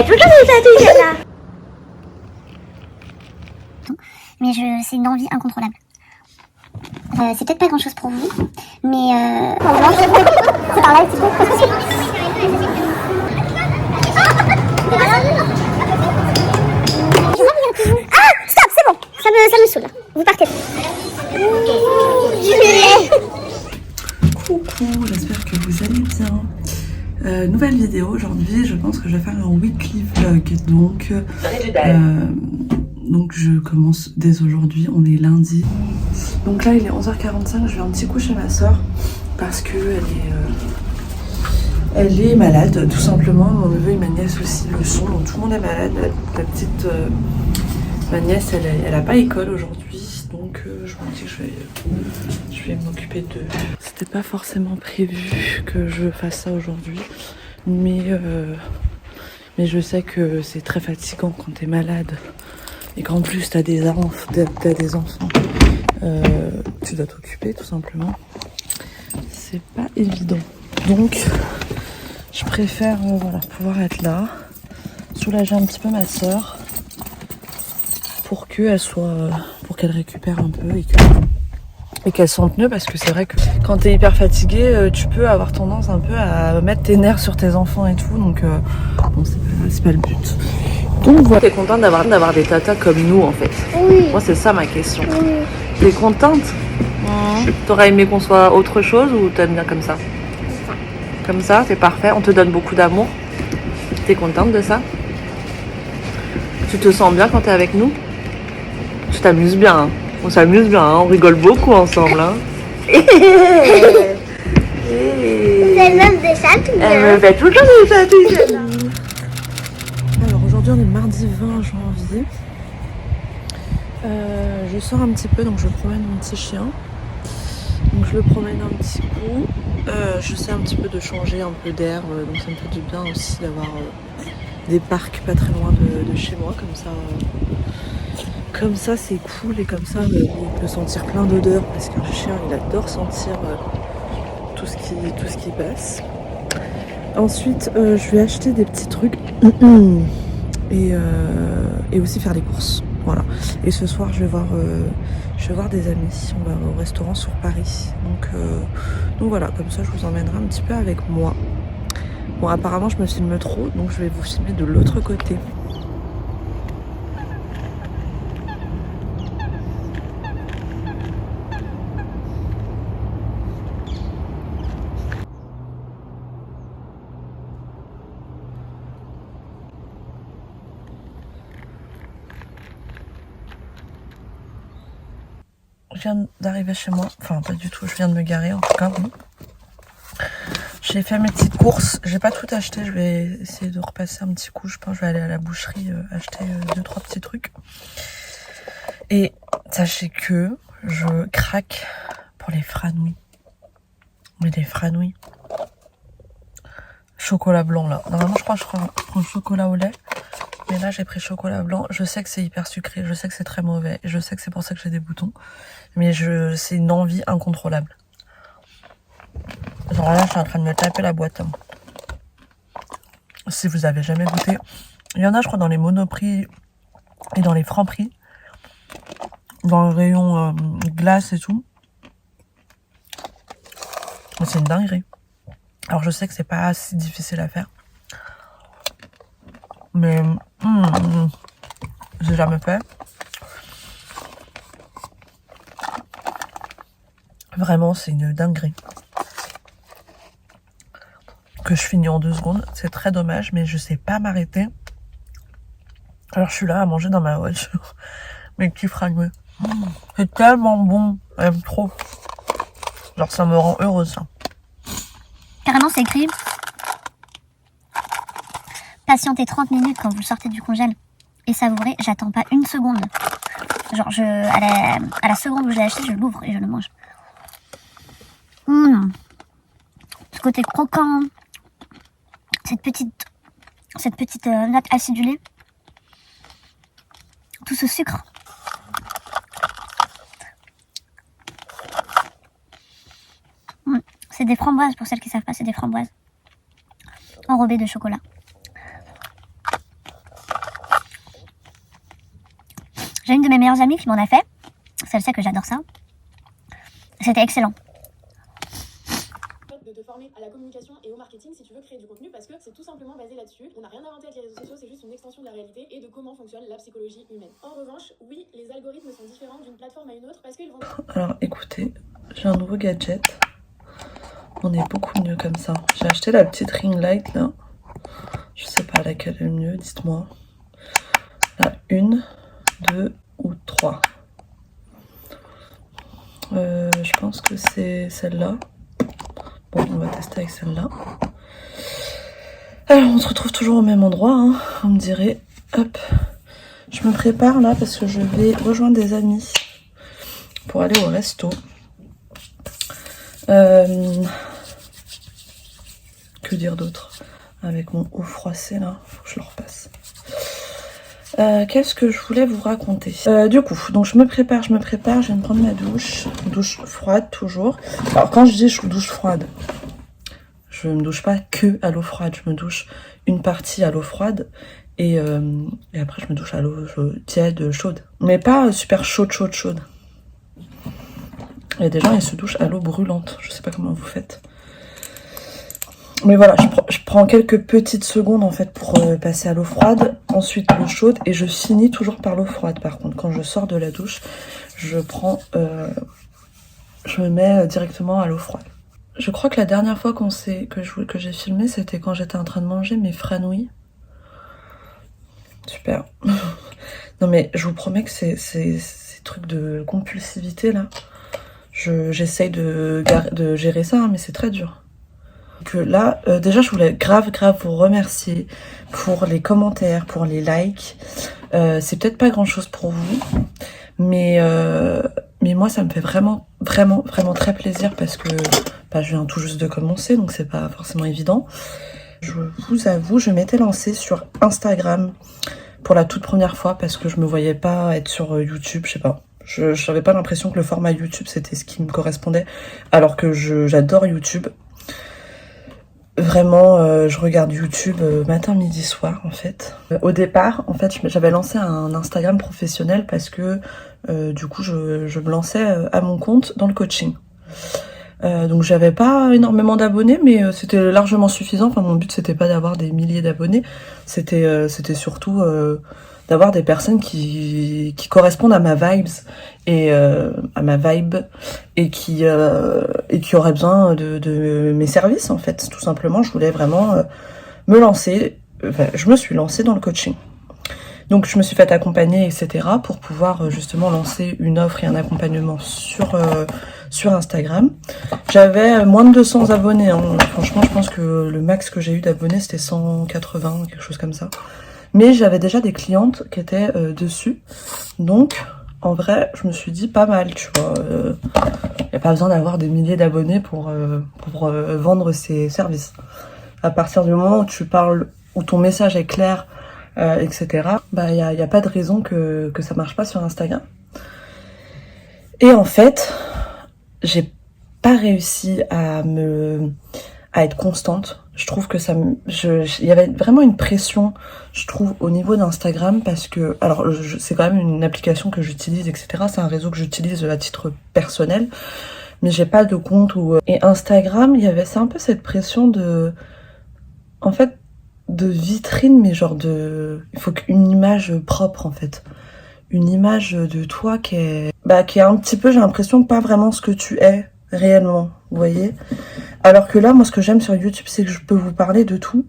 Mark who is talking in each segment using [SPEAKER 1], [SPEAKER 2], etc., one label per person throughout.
[SPEAKER 1] fait toujours des chatouilles là.
[SPEAKER 2] Mais c'est une envie incontrôlable. C'est peut-être pas grand chose pour vous, mais c'est par là un petit peu. Ah, stop, c'est bon, ça me saoule. Vous partez.
[SPEAKER 3] Coucou, j'espère que vous allez bien. Nouvelle vidéo aujourd'hui, je pense que je vais faire un weekly vlog. Donc je commence dès aujourd'hui, on est lundi. Donc là il est 11h45, je vais un petit coup chez ma soeur parce que elle est malade tout simplement. Mon neveu et ma nièce aussi le sont, donc tout le monde est malade. La petite ma nièce elle a pas école aujourd'hui, donc je me dis que je vais m'occuper d'eux. C'était pas forcément prévu que je fasse ça aujourd'hui, mais je sais que c'est très fatigant quand t'es malade et qu'en plus t'as des enfants, tu dois t'occuper tout simplement. C'est pas évident. Donc je préfère voilà, pouvoir être là, soulager un petit peu ma soeur pour qu'elle récupère un peu et qu'elle sente mieux, parce que c'est vrai que quand t'es hyper fatigué, tu peux avoir tendance un peu à mettre tes nerfs sur tes enfants et tout, donc bon, c'est pas le but. Donc voilà. T'es contente d'avoir des tatas comme nous en fait?
[SPEAKER 2] Oui.
[SPEAKER 3] Moi c'est ça ma question.
[SPEAKER 2] Oui.
[SPEAKER 3] T'es contente? T'aurais aimé qu'on soit autre chose ou t'aimes bien comme ça? Comme ça, c'est parfait, on te donne beaucoup d'amour. T'es contente de ça? Tu te sens bien quand t'es avec nous? Tu t'amuses bien, hein? On s'amuse bien, hein? On rigole beaucoup ensemble. Hein?
[SPEAKER 2] C'est même des chatouilles.
[SPEAKER 3] Elle me fait toujours des chatouilles. Alors aujourd'hui on est mardi 20 janvier. Je sors un petit peu, donc je promène mon petit chien. Donc je le promène un petit coup. J'essaie un petit peu de changer un peu d'air, donc ça me fait du bien aussi d'avoir des parcs pas très loin de chez moi, comme ça c'est cool, et comme ça on peut sentir plein d'odeurs, parce qu'un chien il adore sentir tout ce qui passe. Ensuite je vais acheter des petits trucs et aussi faire les courses. Voilà. Et ce soir je vais voir des amis. On va au restaurant sur Paris. Donc voilà, comme ça je vous emmènerai un petit peu avec moi. Bon, apparemment je me filme trop, donc je vais vous filmer de l'autre côté. Je viens d'arriver chez moi, enfin pas du tout, je viens de me garer en tout cas. Oui. J'ai fait mes petites courses, j'ai pas tout acheté, je vais essayer de repasser un petit coup, je pense que je vais aller à la boucherie acheter 2-3 petits trucs. Et sachez que je craque pour les franouilles. Mais les franouilles. Chocolat blanc là. Normalement je crois que je prends chocolat au lait. Mais là j'ai pris chocolat blanc. Je sais que c'est hyper sucré, je sais que c'est très mauvais. Et je sais que c'est pour ça que j'ai des boutons. Mais c'est une envie incontrôlable. Genre là je suis en train de me taper la boîte. Si vous avez jamais goûté. Il y en a je crois dans les Monoprix et dans les Franprix. Dans le rayon glace et tout. C'est une dinguerie. Alors je sais que c'est pas si difficile à faire. Mais j'ai jamais fait. Vraiment c'est une dinguerie. Que je finis en 2 secondes. C'est très dommage, mais je sais pas m'arrêter. Alors je suis là à manger dans ma voiture. Mais qui fragment. C'est tellement bon. J'aime trop. Genre ça me rend heureuse ça.
[SPEAKER 2] Carrément, c'est écrit. Patientez 30 minutes quand vous sortez du congèle et savourez. J'attends pas une seconde. Genre, à la seconde où je l'ai acheté, je l'ouvre et je le mange. Ce côté croquant, cette petite note acidulée, tout ce sucre. C'est des framboises, pour celles qui savent pas, c'est des framboises enrobées de chocolat. J'ai une de mes meilleures amies qui m'en a fait. Elle sait que j'adore ça. C'était excellent.
[SPEAKER 1] De te former à la communication et au marketing si tu veux créer du contenu, parce que c'est tout simplement basé là-dessus. On n'a rien inventé avec les réseaux sociaux, c'est juste une extension de la réalité et de comment fonctionne la psychologie humaine. En revanche, oui, les algorithmes sont différents d'une plateforme à une autre parce qu'ils vont...
[SPEAKER 3] Alors écoutez, j'ai un nouveau gadget. On est beaucoup mieux comme ça. J'ai acheté la petite ring light là. Je sais pas laquelle est le mieux, dites-moi. La 1, 2 ou 3. Je pense que c'est celle-là. Bon, on va tester avec celle-là. Alors, on se retrouve toujours au même endroit, hein, vous me direz. Hop. Je me prépare là parce que je vais rejoindre des amis pour aller au resto. Que dire d'autre? Avec mon eau froissée là, faut que je le repasse. Qu'est-ce que je voulais vous raconter? Du coup, donc je me prépare, je viens de prendre ma douche. Douche froide toujours. Alors quand je dis douche froide, je me douche pas que à l'eau froide, je me douche une partie à l'eau froide et après je me douche à l'eau tiède, chaude. Mais pas super chaude. Il y a des gens, ils se douchent à l'eau brûlante, je sais pas comment vous faites. Mais voilà, je prends quelques petites secondes en fait pour passer à l'eau froide, ensuite l'eau chaude et je finis toujours par l'eau froide. Par contre, quand je sors de la douche, je me mets directement à l'eau froide. Je crois que la dernière fois que j'ai filmé, c'était quand j'étais en train de manger mes franouilles. Super. Non mais je vous promets que ces trucs de compulsivité là, j'essaye de gérer ça, hein, mais c'est très dur. Que là, déjà je voulais grave vous remercier pour les commentaires, pour les likes. C'est peut-être pas grand chose pour vous, mais moi ça me fait vraiment très plaisir parce que je viens tout juste de commencer, donc c'est pas forcément évident. Je vous avoue, je m'étais lancée sur Instagram pour la toute première fois parce que je me voyais pas être sur YouTube, je sais pas. Je n'avais pas l'impression que le format YouTube c'était ce qui me correspondait, alors que j'adore YouTube. Vraiment, je regarde YouTube matin, midi, soir en fait. Au départ, en fait, j'avais lancé un Instagram professionnel parce que du coup, je me lançais à mon compte dans le coaching. Donc j'avais pas énormément d'abonnés, mais c'était largement suffisant. Enfin, mon but c'était pas d'avoir des milliers d'abonnés, c'était surtout d'avoir des personnes qui correspondent à ma vibes et qui auraient besoin de mes services en fait. Tout simplement, je voulais vraiment me lancer. Enfin, je me suis lancée dans le coaching. Donc je me suis fait accompagner, etc. pour pouvoir justement lancer une offre et un accompagnement sur Instagram. J'avais moins de 200 abonnés. Hein. Franchement, je pense que le max que j'ai eu d'abonnés, c'était 180, quelque chose comme ça. Mais j'avais déjà des clientes qui étaient dessus. Donc, en vrai, je me suis dit pas mal, tu vois. Y a pas besoin d'avoir des milliers d'abonnés pour vendre ses services. À partir du moment où tu parles, où ton message est clair, etc., y a pas de raison que ça marche pas sur Instagram. Et en fait, j'ai pas réussi à être constante. Je trouve que il y avait vraiment une pression, je trouve, au niveau d'Instagram parce que, alors, c'est quand même une application que j'utilise, etc. C'est un réseau que j'utilise à titre personnel, mais j'ai pas de compte et Instagram, c'est un peu cette pression en fait, de vitrine, mais genre il faut qu'une image propre, en fait. Une image de toi qui est un petit peu, j'ai l'impression, pas vraiment ce que tu es réellement, vous voyez. Alors que là, moi, ce que j'aime sur YouTube, c'est que je peux vous parler de tout.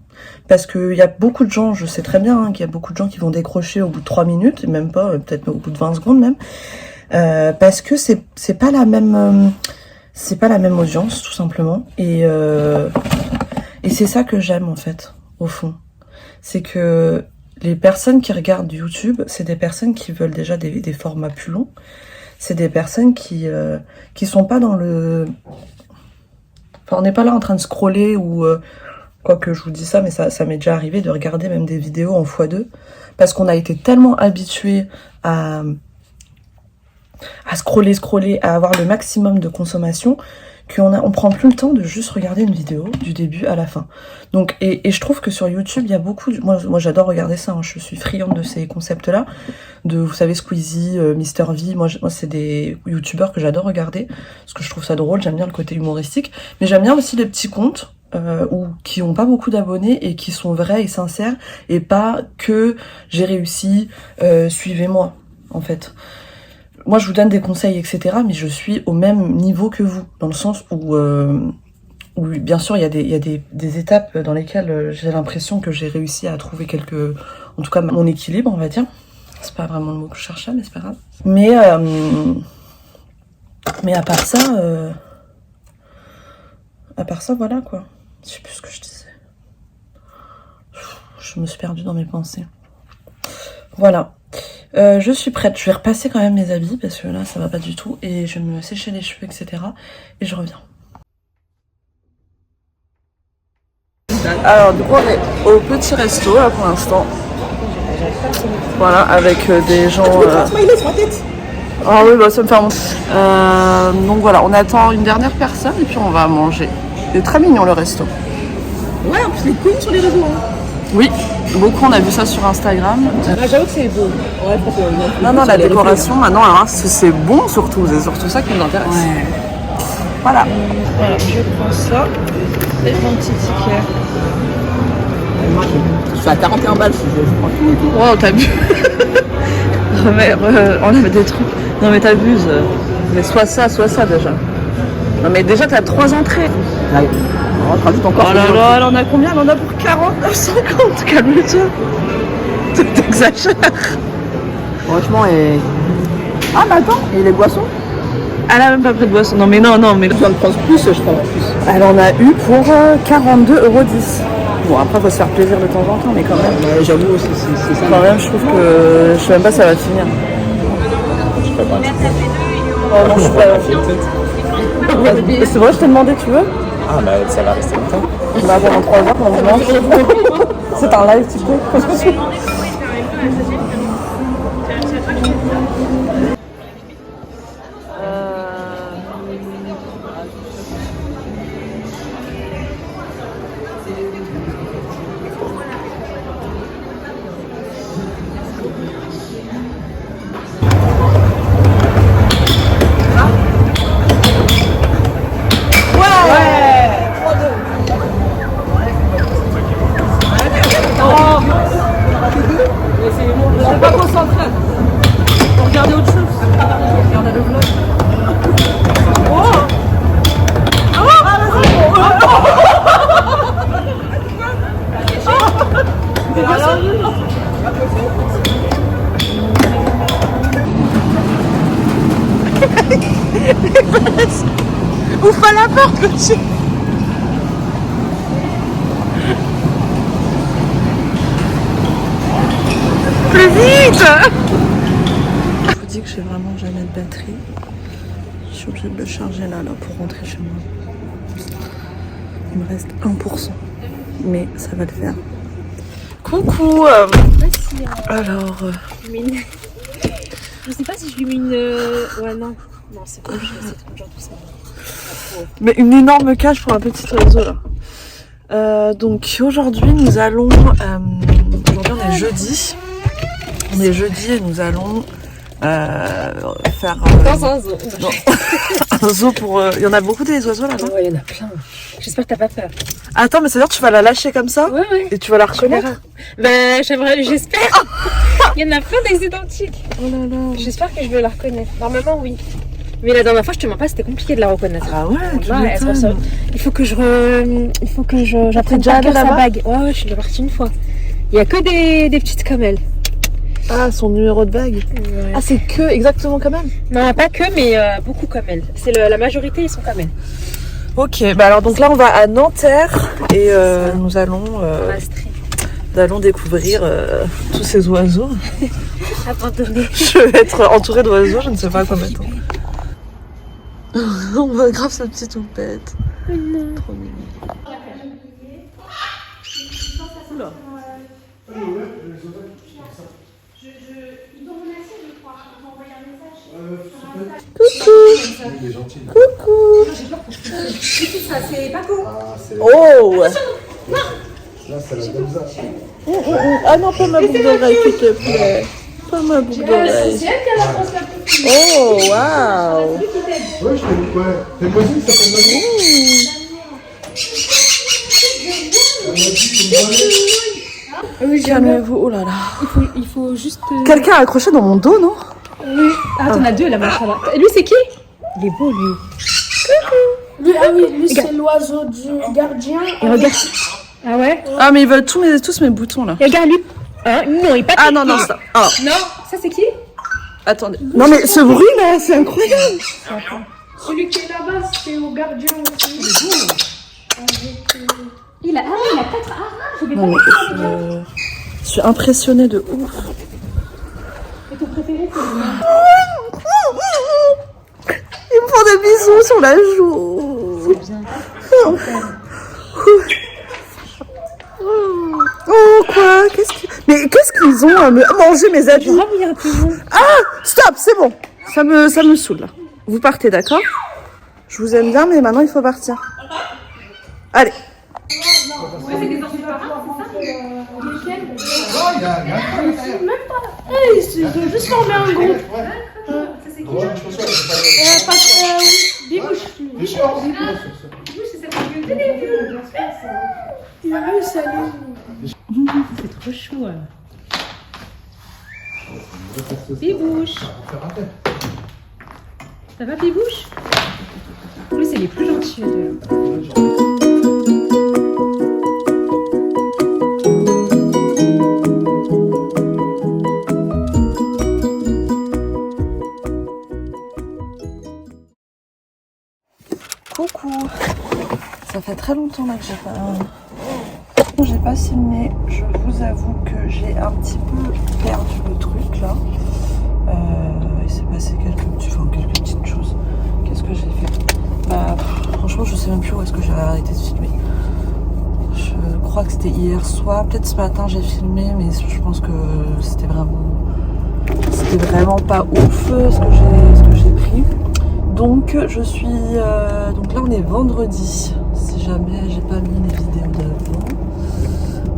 [SPEAKER 3] Parce qu'il y a beaucoup de gens, je sais très bien qu'il y a beaucoup de gens qui vont décrocher au bout de 3 minutes, et même pas, peut-être au bout de 20 secondes même. Parce que c'est pas la même audience, tout simplement. Et c'est ça que j'aime, en fait, au fond. C'est que les personnes qui regardent YouTube, c'est des personnes qui veulent déjà des formats plus longs. C'est des personnes qui sont pas dans le... Enfin, on n'est pas là en train de scroller ou... Quoique je vous dis ça, mais ça m'est déjà arrivé de regarder même des vidéos en x2. Parce qu'on a été tellement habitués à scroller, à avoir le maximum de consommation, on prend plus le temps de juste regarder une vidéo du début à la fin. Donc, et je trouve que sur YouTube, il y a beaucoup... Moi j'adore regarder ça, hein, je suis friande de ces concepts-là. Vous savez, Squeezie, Mister V, moi c'est des youtubeurs que j'adore regarder, parce que je trouve ça drôle, j'aime bien le côté humoristique. Mais j'aime bien aussi les petits comptes, qui ont pas beaucoup d'abonnés et qui sont vrais et sincères, et pas que j'ai réussi, suivez-moi, en fait. Moi, je vous donne des conseils, etc., mais je suis au même niveau que vous, dans le sens où bien sûr, il y a des étapes dans lesquelles j'ai l'impression que j'ai réussi à trouver en tout cas, mon équilibre, on va dire. C'est pas vraiment le mot que je cherchais, mais c'est pas grave. Mais à part ça, voilà, quoi. Je sais plus ce que je disais. Je me suis perdue dans mes pensées. Voilà. Je suis prête, je vais repasser quand même mes habits parce que là ça va pas du tout et je vais me sécher les cheveux, etc. et je reviens. Alors du coup on est au petit resto là pour l'instant. Voilà, avec des gens... Ah oui, bah ça me fait un... donc voilà, on attend une dernière personne et puis on va manger. C'est très mignon le resto.
[SPEAKER 4] Ouais, en plus les queens sur les réseaux. Hein.
[SPEAKER 3] Oui, beaucoup, on a vu ça sur Instagram.
[SPEAKER 4] Ah, j'avoue que c'est beau. Ouais, je pense que
[SPEAKER 3] non, la décoration, maintenant, alors, c'est bon surtout, c'est surtout ça qui m'intéresse. Ouais. Voilà. Voilà, je prends ça et mon petit ticket.
[SPEAKER 4] Je suis à 41 balles, je prends tout et tout.
[SPEAKER 3] Wow, t'as vu. Non mais, on avait des trucs. Non mais t'abuses. Mais soit ça déjà. Non mais déjà, t'as 3 entrées.
[SPEAKER 4] Ouais. On rajoute encore.
[SPEAKER 3] Oh là là, elle en a combien? Elle en a pour 49,50. Calme-toi. T'exagères.
[SPEAKER 4] Franchement, et... Ah, mais attends, et les boissons?
[SPEAKER 3] Elle a même pas pris de boisson. Non, mais
[SPEAKER 4] Tu dois me prendre plus, je prends plus.
[SPEAKER 3] Elle en a eu pour 42,10 €. Bon, après, faut se faire plaisir de temps en temps, mais quand même.
[SPEAKER 4] Ouais, j'avoue aussi, c'est ça.
[SPEAKER 3] Quand même, je trouve que... Je sais même pas si ça va finir.
[SPEAKER 4] Je peux pas.
[SPEAKER 3] Oh non, je suis pas... C'est vrai, je t'ai demandé, tu veux?
[SPEAKER 4] Ah, bah ça va rester longtemps.
[SPEAKER 3] Bah, pendant 3 heures, on mange. C'est un live, tu peux. Ouvre pas la porte, petit. Plus vite. Je vous dis que j'ai vraiment jamais de batterie. Je suis obligée de le charger là pour rentrer chez moi. Il me reste 1%. Mais ça va le faire. Coucou. Alors...
[SPEAKER 5] Je sais pas si je lui mets une... Ouais, non. Non, c'est trop dur, tout ça.
[SPEAKER 3] Mais une énorme cage pour un petit oiseau là. Donc aujourd'hui nous allons... aujourd'hui on est jeudi. On est jeudi et nous allons faire...
[SPEAKER 5] Dans un zoo.
[SPEAKER 3] Un zoo pour... Il y en a beaucoup des oiseaux là-bas?
[SPEAKER 5] Ouais, il y en a plein. J'espère que t'as pas peur.
[SPEAKER 3] Attends, mais ça veut dire que tu vas la lâcher comme ça?
[SPEAKER 5] Ouais.
[SPEAKER 3] Et tu vas la reconnaître?
[SPEAKER 5] Ben, j'espère. Il y en a plein des identiques.
[SPEAKER 3] Oh là là.
[SPEAKER 5] J'espère que je vais la reconnaître. Normalement, oui. Mais la dernière fois, je te mens pas, c'était compliqué de la reconnaître.
[SPEAKER 3] Ah ouais,
[SPEAKER 5] là, elle se ressort. Il faut que j'apprenne
[SPEAKER 3] déjà allée
[SPEAKER 5] sa
[SPEAKER 3] là-bas?
[SPEAKER 5] bague. Ouais, je suis partie une fois. Il y a que des petites comme elle.
[SPEAKER 3] Ah, son numéro de bague.
[SPEAKER 5] Ouais.
[SPEAKER 3] Ah, c'est que exactement comme elle?
[SPEAKER 5] Non, pas que, mais beaucoup comme elle. C'est la majorité, ils sont comme elle.
[SPEAKER 3] Ok, bah alors donc là on va à Nanterre et nous allons découvrir tous ces oiseaux.
[SPEAKER 5] Abandonné.
[SPEAKER 3] Je vais être entourée d'oiseaux, je ne sais pas combien de temps. On va grave sa petite toupette. Trop mignon. Oula.
[SPEAKER 1] Ils t'ont menacé, je crois. Ils m'ont envoyé un message.
[SPEAKER 6] Il est gentil.
[SPEAKER 3] Coucou.
[SPEAKER 5] Ça, c'est pas cool.
[SPEAKER 6] Ah, c'est.
[SPEAKER 3] Oh.
[SPEAKER 6] Là, c'est la Delza.
[SPEAKER 3] Ah non, pas ma boucle d'oreille, s'il te plaît. Pas ma boucle d'oreille.
[SPEAKER 1] C'est elle qui a la grosse la plus.
[SPEAKER 3] Oh, waouh.
[SPEAKER 6] Ouais, je t'ai dit, ouais. T'es voisine, ça s'appelle Manon. Elle m'a dit que
[SPEAKER 5] Oui,
[SPEAKER 3] Calmez-vous, oh là là.
[SPEAKER 5] il faut juste.
[SPEAKER 3] Quelqu'un a accroché dans mon dos, non?
[SPEAKER 5] Oui. Ah, t'en as deux là, machin là. Et lui, c'est qui? Il est beau, lui.
[SPEAKER 1] Lui, ah oui, lui c'est l'oiseau du gardien.
[SPEAKER 5] Et regarde. Ah ouais?
[SPEAKER 3] Ah, mais ils veulent tous mes boutons là.
[SPEAKER 5] Et regarde lui. Hein? Non, il est pas.
[SPEAKER 3] Ah non, non, ça. Ah,
[SPEAKER 5] Non, ça c'est qui?
[SPEAKER 3] attendez. Non, mais ce bruit là, c'est incroyable.
[SPEAKER 1] Celui qui est là-bas, c'est au gardien aussi.
[SPEAKER 5] Il a 4 armes.
[SPEAKER 3] Non, mais je suis impressionnée de ouf.
[SPEAKER 5] Et ton préféré, c'est
[SPEAKER 3] Ils me font des bisous sur la joue.
[SPEAKER 5] C'est bien.
[SPEAKER 3] Oh, quoi? Mais qu'est-ce qu'ils ont à me manger mes habits?
[SPEAKER 5] Ah oui, un pigeon.
[SPEAKER 3] Ah, stop, c'est bon. Ça me saoule là. Vous partez, d'accord? Je vous aime bien, mais maintenant il faut partir. Allez.
[SPEAKER 1] Ils ont juste formé un groupe. Bibouche. Il a réussi à aller.
[SPEAKER 5] C'est trop chou. Bibouche. Ça va, Bibouche? Lui, c'est les plus gentils de
[SPEAKER 3] Coucou. Ça fait très longtemps là que j'ai pas filmé. Je vous avoue que j'ai un petit peu perdu le truc là. Il s'est passé quelques petites choses. Qu'est-ce que j'ai fait? Bah franchement je sais même plus où est-ce que j'ai arrêté de filmer. Je crois que c'était hier soir, peut-être ce matin j'ai filmé, mais je pense que c'était vraiment pas ouf ce que j'ai pris. Donc je suis donc là on est vendredi, si jamais j'ai pas mis les vidéos d'avant.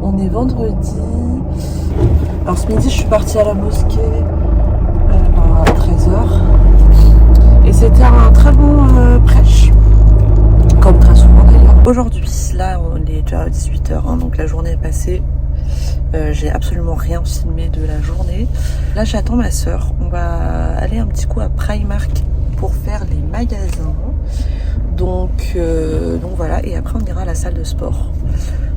[SPEAKER 3] On est vendredi. Alors ce midi je suis partie à la mosquée à 13h. Et c'était un très bon prêche, comme très souvent d'ailleurs. Aujourd'hui, là on est déjà à 18h, hein, donc la journée est passée. J'ai absolument rien filmé de la journée. Là j'attends ma soeur. On va aller un petit coup à Primark pour faire les magasins. Donc voilà, et après on ira à la salle de sport.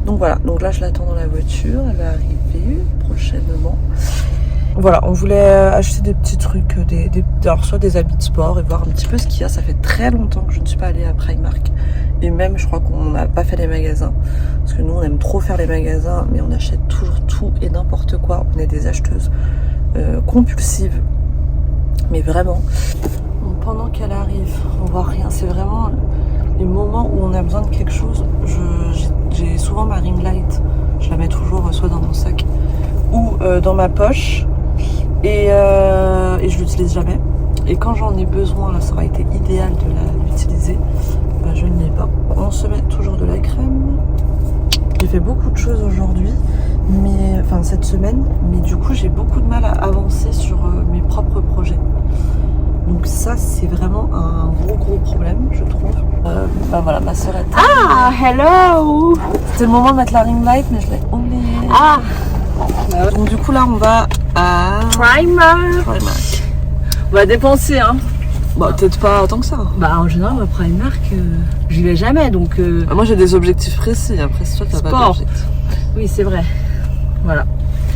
[SPEAKER 3] Donc voilà, donc là je l'attends dans la voiture, elle va arriver prochainement. Voilà, on voulait acheter des petits trucs, alors soit des habits de sport et voir un petit peu ce qu'il y a. Ça fait très longtemps que je ne suis pas allée à Primark. Et même, je crois qu'on n'a pas fait les magasins. Parce que nous, on aime trop faire les magasins, mais on achète toujours tout et n'importe quoi. On est des acheteuses compulsives. Mais vraiment. Donc, pendant qu'elle arrive, on voit rien. C'est vraiment les moments où on a besoin de quelque chose. J'ai souvent ma ring light. Je la mets toujours soit dans mon sac ou dans ma poche. Et je l'utilise jamais. Et quand j'en ai besoin, là, ça aurait été idéal de l'utiliser. Bah, je n'y ai pas. On se met toujours de la crème. J'ai fait beaucoup de choses aujourd'hui, cette semaine, mais du coup j'ai beaucoup de mal à avancer sur mes propres projets. Donc ça c'est vraiment un gros problème, je trouve. Bah voilà, ma soeur est.
[SPEAKER 5] Ah, hello.
[SPEAKER 3] C'était le moment de mettre la ring light, mais je l'ai oublié.
[SPEAKER 5] Ah.
[SPEAKER 3] Donc du coup là on va à
[SPEAKER 5] Primark.
[SPEAKER 3] On va dépenser, hein. Bah peut-être pas tant que ça.
[SPEAKER 5] Bah en général, moi, Primark, j'y vais jamais, donc...
[SPEAKER 3] Moi j'ai des objectifs précis, après si toi t'as pas d'objectifs.
[SPEAKER 5] Oui, c'est vrai. Voilà.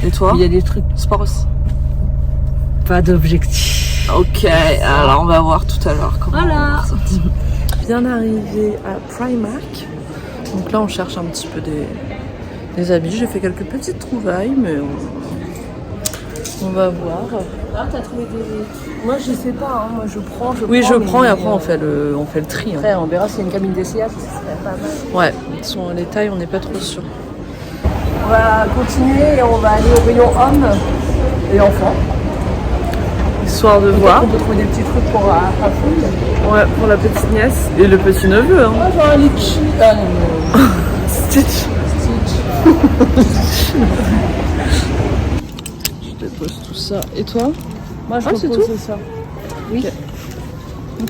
[SPEAKER 3] Et toi?
[SPEAKER 5] Il y a des trucs...
[SPEAKER 3] Sport aussi.
[SPEAKER 5] Pas d'objectifs.
[SPEAKER 3] Ok, alors on va voir tout à l'heure comment
[SPEAKER 5] Voilà.
[SPEAKER 3] on va ressortir. Bien arrivé à Primark. Donc là on cherche un petit peu des habits. J'ai fait quelques petites trouvailles, mais on va voir.
[SPEAKER 5] Ah, t'as trouvé des... Moi, je sais pas, hein. Moi, je prends,
[SPEAKER 3] Je prends et après on fait le tri. Hein.
[SPEAKER 5] Après, on verra s'il y a une cabine d'essayage, ce serait pas mal.
[SPEAKER 3] Ouais, les tailles, on n'est pas trop sûr.
[SPEAKER 5] On va continuer et on va aller au rayon homme.
[SPEAKER 3] et enfants. Histoire de voir.
[SPEAKER 4] On peut trouver des petits trucs pour Rafoul.
[SPEAKER 3] Ouais, pour la petite nièce. Et le petit neveu. Hein.
[SPEAKER 4] Ah, genre un litchi. Ah non, non.
[SPEAKER 3] Stitch. Je dépose tout ça. Et toi?
[SPEAKER 4] Moi, je
[SPEAKER 3] c'est
[SPEAKER 4] repose
[SPEAKER 3] tout
[SPEAKER 4] ça.
[SPEAKER 3] Oui.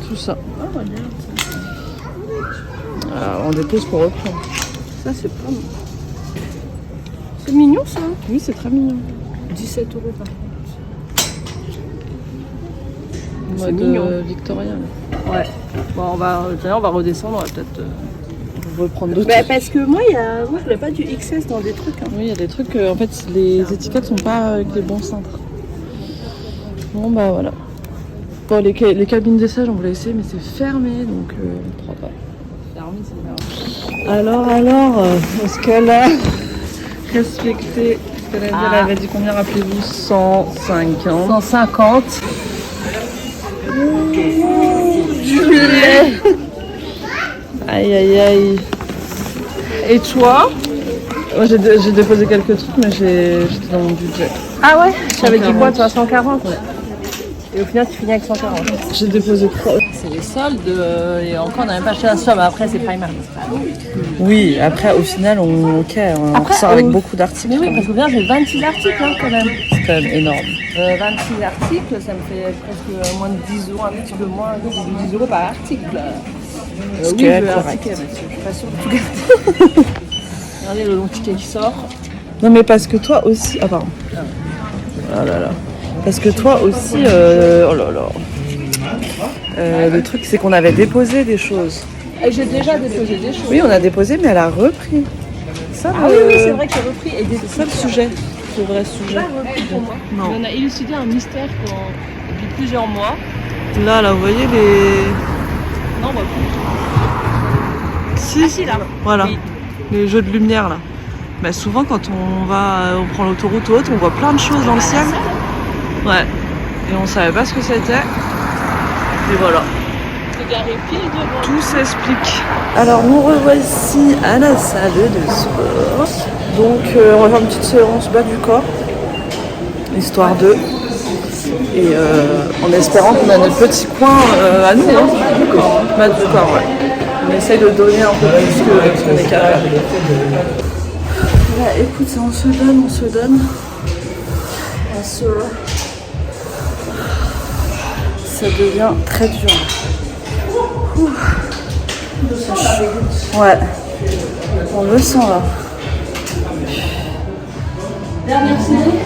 [SPEAKER 3] Tout ça. Alors, on dépose pour reprendre.
[SPEAKER 4] Ça, c'est pas bon. C'est mignon, ça.
[SPEAKER 3] Oui, c'est très mignon.
[SPEAKER 4] 17 € par contre.
[SPEAKER 3] En
[SPEAKER 4] C'est
[SPEAKER 3] mode
[SPEAKER 4] mignon.
[SPEAKER 3] victorien.
[SPEAKER 4] Ouais. Bon, on va redescendre, on va peut-être
[SPEAKER 3] Reprendre d'autres.
[SPEAKER 4] Bah, parce que moi, moi je voulais pas du XS dans des trucs. Hein.
[SPEAKER 3] Oui, il y a des trucs, en fait, les étiquettes sont pas avec les bons cintres. Bon, bah voilà. Bon, les cabines d'essai, on voulait essayer, mais c'est fermé, donc on ne prend pas.
[SPEAKER 4] Fermé, c'est fermé.
[SPEAKER 3] Alors, est-ce qu'elle a respecté ce qu'elle avait dit? Elle avait dit combien, rappelez-vous? 150.
[SPEAKER 4] 150.
[SPEAKER 3] Du lait. Aïe, aïe, aïe. Et toi? Moi, j'ai déposé quelques trucs, mais j'étais dans mon budget.
[SPEAKER 4] Ah ouais? J'avais dit
[SPEAKER 3] 140.
[SPEAKER 4] quoi, toi? 140? Ouais. Et au final, tu finis avec 140.
[SPEAKER 3] J'ai déposé 3.
[SPEAKER 4] C'est les soldes, et encore, on n'a même pas acheté un somme. Après, c'est Primark.
[SPEAKER 3] Oui, après, au final, on
[SPEAKER 4] Après,
[SPEAKER 3] ressort avec beaucoup d'articles.
[SPEAKER 4] Mais oui, parce que bien, j'ai 26 articles hein, quand même.
[SPEAKER 3] C'est quand même énorme.
[SPEAKER 4] 26 articles, ça me fait presque moins de 10 €, un petit peu moins de 10 € par article.
[SPEAKER 3] Ce
[SPEAKER 4] Oui,
[SPEAKER 3] qui est
[SPEAKER 4] je vais
[SPEAKER 3] correct.
[SPEAKER 4] article, mais je suis pas sûre de tout garder. Regardez le long ticket qui sort.
[SPEAKER 3] Non, mais parce que toi aussi. Ah, pardon. Oh là là. Parce que toi aussi. Oh là là. Le truc, c'est qu'on avait déposé des choses.
[SPEAKER 4] Et j'ai déjà déposé des choses.
[SPEAKER 3] Oui, on a déposé, mais elle a repris. Ça,
[SPEAKER 4] Ah oui, oui, c'est vrai que j'ai repris. Et des
[SPEAKER 3] c'est ça le sujet. Le vrai sujet.
[SPEAKER 4] pas repris pour moi.
[SPEAKER 3] Non.
[SPEAKER 4] On a élucidé un mystère depuis plusieurs mois.
[SPEAKER 3] Là, vous voyez les.
[SPEAKER 4] Non, on voit plus.
[SPEAKER 3] Si,
[SPEAKER 4] là.
[SPEAKER 3] Voilà.
[SPEAKER 4] Oui.
[SPEAKER 3] Les jeux de lumière, là. Bah, souvent, quand on prend l'autoroute ou autre, on voit plein de choses dans le ciel. Ouais. Et on savait pas ce que c'était. Et voilà.
[SPEAKER 4] C'est garé pile devant.
[SPEAKER 3] Tout s'explique. Alors nous revoici à la salle de sport. Donc on va faire une petite séance bas du corps, histoire de. Et en espérant qu'on a notre petit coin à nous. Hein. Bas du corps, ouais. On essaye de donner un peu plus que ce qu'on est capable. Là, écoute, on se donne. Ça devient très dur. Ouais, on le sent là.
[SPEAKER 4] Dernière série.